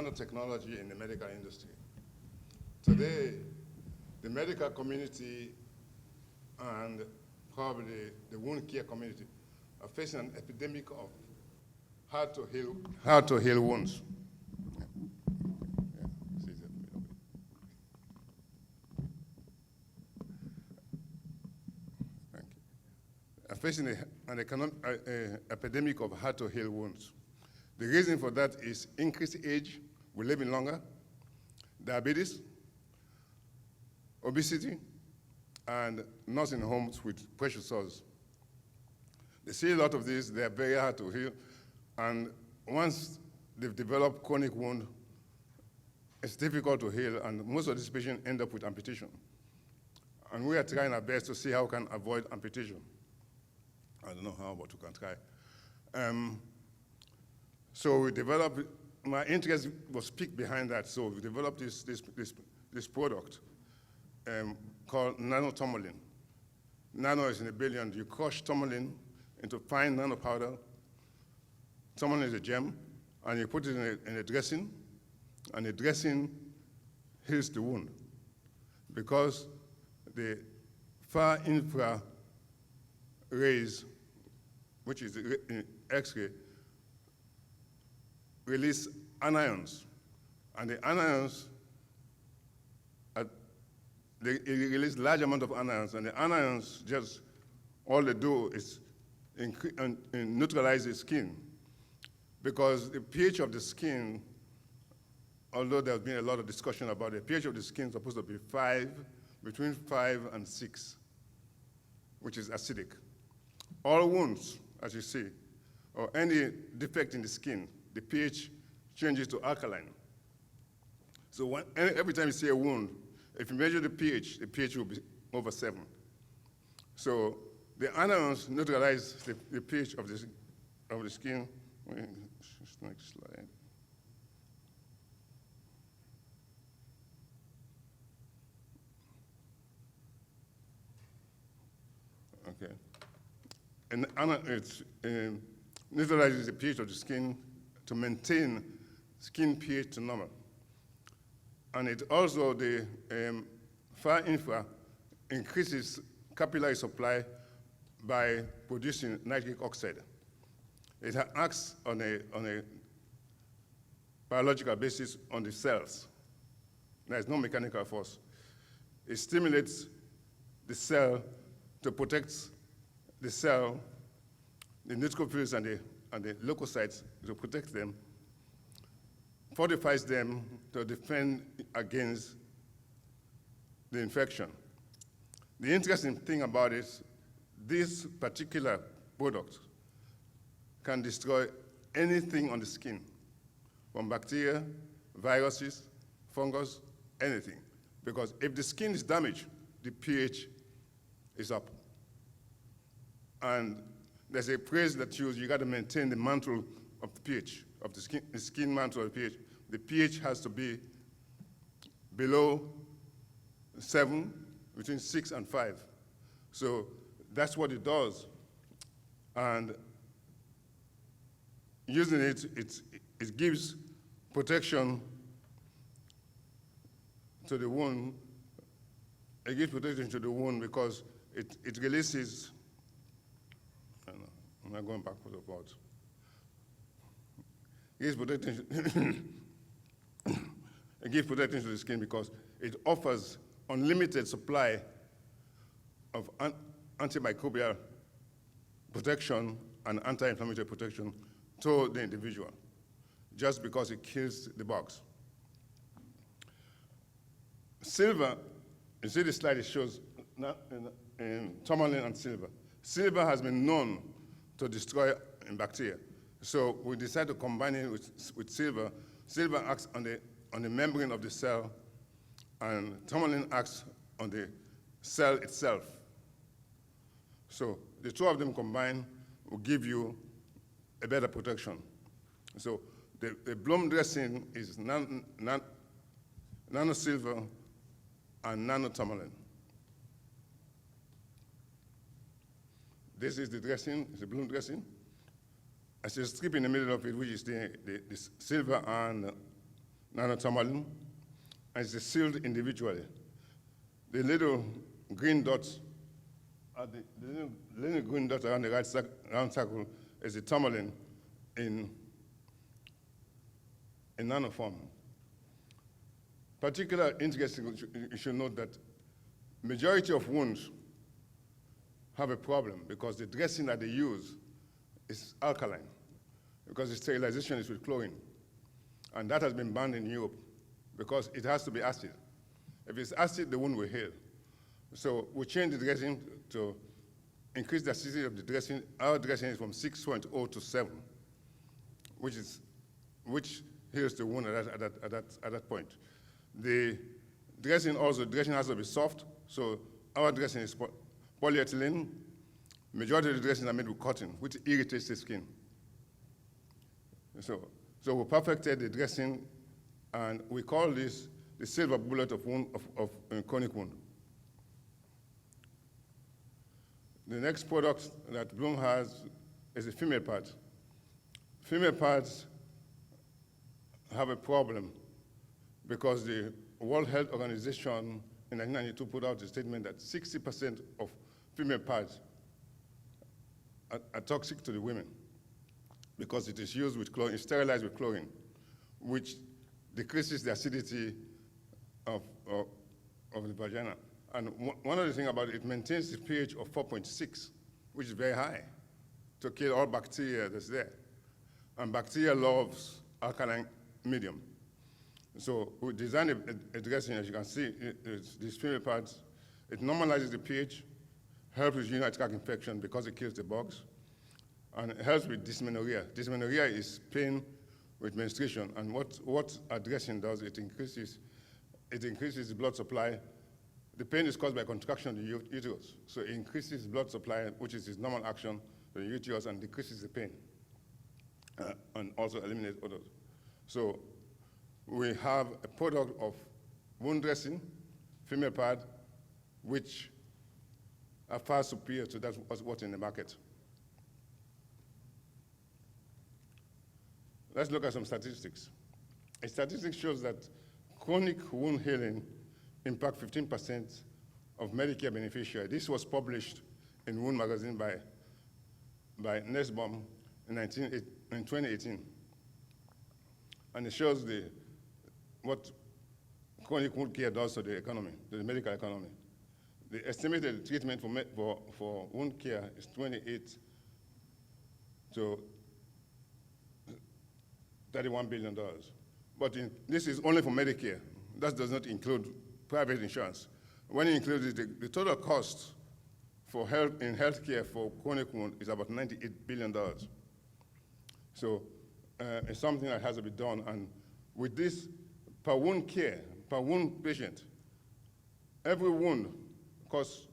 nanotechnology in the medical industry. Today, the medical community and probably the wound care community are facing an epidemic of hard to heal wounds. Thank you. Are facing an epidemic of hard to heal wounds. The reason for that is increased age, we're living longer, diabetes, obesity, and nursing homes with pressure sores. They see a lot of these, they're very hard to heal, and once they've developed chronic wound, it's difficult to heal, and most of these patients end up with amputation. And we are trying our best to see how we can avoid amputation. I don't know how, but we can try. So we developed, my interest was piqued behind that, so we developed this product called Nano Tourmaline. Nano is in a billion. You crush tourmaline into fine nano powder. Tourmaline is a gem, and you put it in a dressing, and the dressing heals the wound because the far infrared rays, which is the X-ray, release anions, and the anions, they release large amount of anions, and the anions just, all they do is neutralize the skin, because the pH of the skin, although there's been a lot of discussion about it, the pH of the skin is supposed to be between 5 and 6, which is acidic. All wounds, as you see, or any defect in the skin, the pH changes to alkaline. So every time you see a wound, if you measure the pH will be over 7. So the anions neutralize the pH of the skin. Next slide. Okay. And it neutralizes the pH of the skin to maintain skin pH to normal. And it also, the far infra increases capillary supply by producing nitric oxide. It acts on a biological basis on the cells. There is no mechanical force. It stimulates the cell to protect the cell, the neutrophils and the leukocytes, to protect them, fortifies them to defend against the infection. The interesting thing about it, this particular product can destroy anything on the skin, from bacteria, viruses, fungus, anything. Because if the skin is damaged, the pH is up. And there's a phrase that's used, you got to maintain the mantle of the pH, of the skin mantle of the pH. The pH has to be below 7, between 6 and 5. So that's what it does. And using it, it gives protection to the wound. It gives protection to the wound because it releases, I'm not going back to the board. It gives protection. It gives protection to the skin because it offers unlimited supply of antimicrobial protection and anti-inflammatory protection to the individual, just because it kills the bugs. Silver, you see the slide, it shows tourmaline and silver. Silver has been known to destroy bacteria. So we decided to combine it with silver. Silver acts on the membrane of the cell, and tourmaline acts on the cell itself. So the two of them combined will give you a better protection. So the Blüm dressing is nano silver and nano tourmaline. This is the dressing, it's the Blüm dressing. There's a strip in the middle of it, which is the silver and nanothermalin, and it's sealed individually. The little green dots, the little green dot around the round circle is the thermalin in nano form. Particular interesting, you should note that majority of wounds have a problem because the dressing that they use is alkaline, because the sterilization is with chlorine. And that has been banned in Europe because it has to be acid. If it's acid, the wound will heal. So we changed the dressing to increase the acidity of the dressing. Our dressing is from 6.0 to 7, which heals the wound at that point. The dressing has to be soft, so our dressing is polyethylene. Majority of the dressings are made with cotton, which irritates the skin. So we perfected the dressing, and we call this the silver bullet of chronic wound. The next product that Blüm has is the female pads. Female pads have a problem because the World Health Organization in 1992 put out a statement that 60% of female pads are toxic to the women because it is used with chlorine, it's sterilized with chlorine, which decreases the acidity of the vagina. And one of the things about it, it maintains the pH of 4.6, which is very high, to kill all bacteria that's there. And bacteria loves alkaline medium. So we designed a dressing, as you can see, these female pads. It normalizes the pH, helps with urinary tract infection because it kills the bugs, and it helps with dysmenorrhea. Dysmenorrhea is pain with menstruation, and what our dressing does, it increases the blood supply. The pain is caused by contraction of the uterus, so it increases blood supply, which is its normal action to the uterus, and decreases the pain, and also eliminates others. So we have a product of wound dressing, female pad, which are far superior to that what's in the market. Let's look at some statistics. A statistic shows that chronic wound healing impact 15% of Medicare beneficiaries. This was published in Wound Magazine by Nussbaum in 2018. And it shows what chronic wound care does to the economy, to the medical economy. The estimated treatment for wound care is $28 to $31 billion. But this is only for Medicare. That does not include private insurance. When you include it, the total cost for healthcare for chronic wound is about $98 billion. So it's something that has to be done. And with this, per wound patient, every wound costs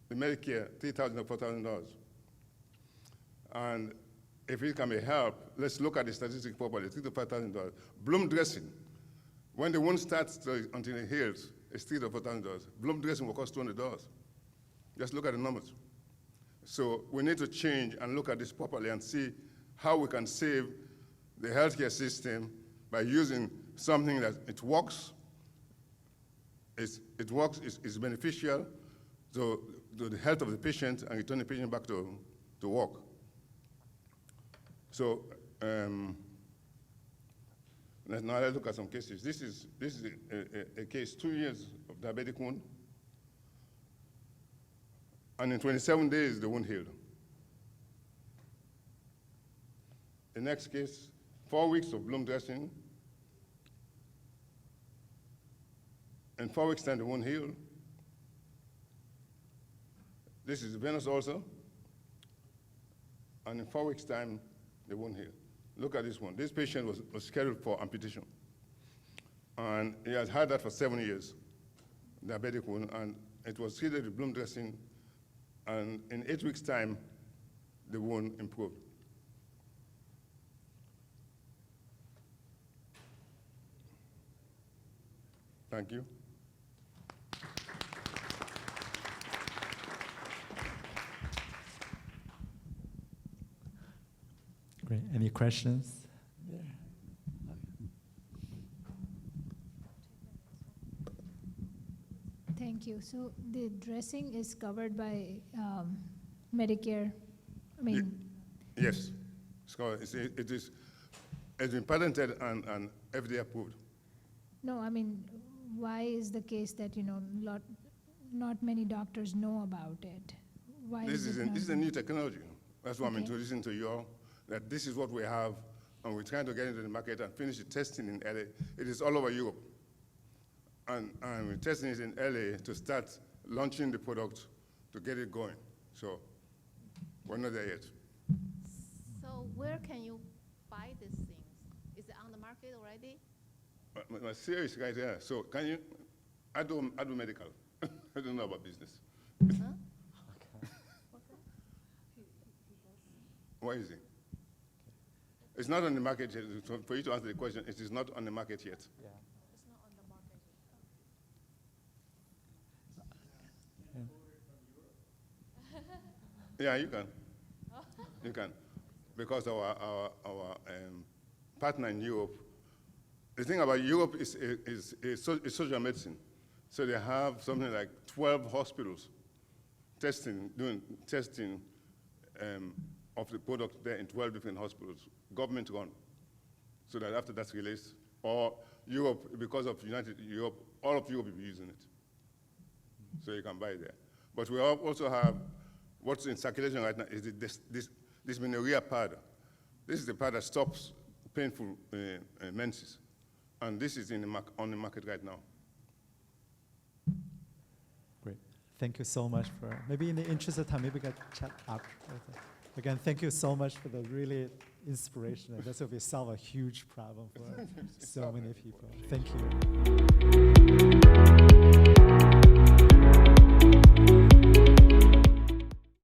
the Medicare $3,000 or $4,000. And if it can be helped, let's look at the statistics properly, $3,000 to $5,000. Blüm dressing, when the wound starts until it heals, it's $3,000 to $4,000. Blüm dressing will cost $200. Just look at the numbers. So we need to change and look at this properly and see how we can save the healthcare system by using something that it works, it's beneficial to the health of the patient and return the patient back to work. So now let's look at some cases. This is a case, 2 years of diabetic wound, and in 27 days the wound healed. The next case, 4 weeks of Blüm dressing. In 4 weeks' time, the wound healed. This is the venous ulcer. And in 4 weeks' time, the wound healed. Look at this one. This patient was scheduled for amputation. And he has had that for 7 years, diabetic wound, and it was treated with Blüm dressing. And in 8 weeks' time, the wound improved. Thank you. Great. Any questions? Thank you. So the dressing is covered by Medicare, I mean, Yes. It's been patented and FDA approved. no, I mean, why is the case that, not many doctors know about it? Why This is it not? is a new technology. That's why I'm Okay. introducing to you all, that this is what we have, and we're trying to get into the market and finish the testing in LA. It is all over Europe. And we're testing it in LA to start launching the product to get it going. So we're not there yet. So where can you buy these things? Is it on the market already? My serious right there. So can you, I do medical. I don't know about business. Huh? What is it? It's not on the market yet. So for you to answer the question, it is not on the market yet. Yeah. It's not on the market. Yeah, you can. You can. Because our partner in Europe, the thing about Europe is social medicine. So they have something like 12 hospitals doing testing of the product there in 12 different hospitals, government run. So that after that's released, or Europe, because of United Europe, all of Europe will be using it. So you can buy it there. But we also have, what's in circulation right now is this menorrhea powder. This is the powder that stops painful menses. And this is on the market right now. Great. Thank you so much for, maybe in the interest of time, maybe we can chat after. Again, thank you so much for the really inspiration. And this will solve a huge problem for so many people. Thank you.